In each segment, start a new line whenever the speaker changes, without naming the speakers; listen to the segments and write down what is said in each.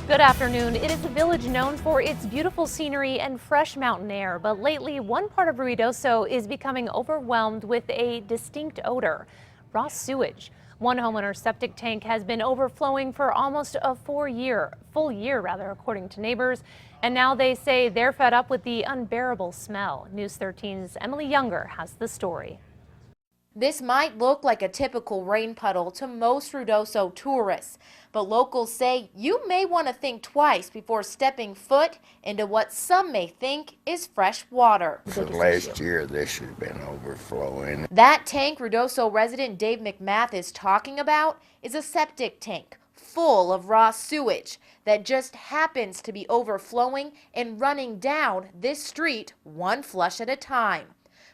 Good afternoon. It is a village known for its beautiful scenery and fresh mountain air, but lately one part of Ruidoso is becoming overwhelmed with a distinct odor: raw sewage. One homeowner's septic tank has been overflowing for almost a full year, according to neighbors. And now they say they're fed up with the unbearable smell. News 13's Emily Younger has the story.
This might look like a typical rain puddle to most Ruidoso tourists, but locals say you may want to think twice before stepping foot into what some may think is fresh water.
For last year, this has been overflowing.
That tank Ruidoso resident Dave McMath is talking about is a septic tank full of raw sewage that just happens to be overflowing and running down this street one flush at a time.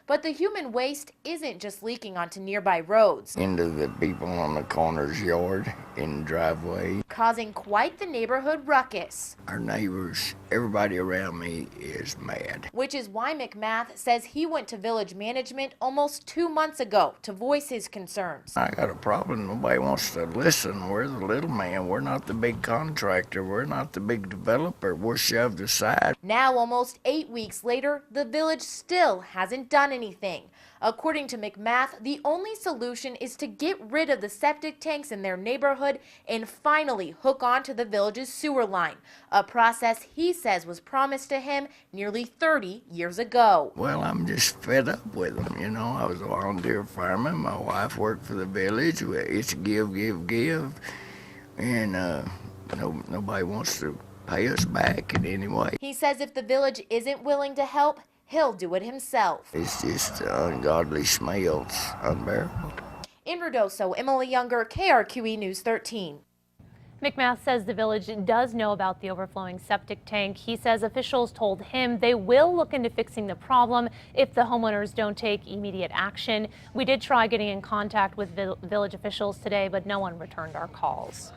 But the human waste isn't just leaking onto nearby roads.
Into the people on the corner's yard, in the driveway.
Causing quite the neighborhood ruckus.
Our neighbors, everybody around me is mad.
Which is why McMath says he went to village management almost 2 months ago to voice his concerns.
I got a problem. Nobody wants to listen. We're the little man. We're not the big contractor. We're not the big developer. We're shoved aside.
Now, almost 8 weeks later, the village still hasn't done anything. According to McMath, the only solution is to get rid of the septic tanks in their neighborhood and finally hook onto the village's sewer line, a process he says was promised to him nearly 30 years ago.
Well, I'm just fed up with them. You know, I was a volunteer fireman. My wife worked for the village. It's give, and nobody wants to pay us back in any way.
He says if the village isn't willing to help, he'll do it himself.
It's just ungodly smell. It's unbearable.
In Ruidoso, Emily Younger, KRQE News 13.
McMath says the village does know about the overflowing septic tank. He says officials told him they will look into fixing the problem if the homeowners don't take immediate action. We did try getting in contact with village officials today, but no one returned our calls.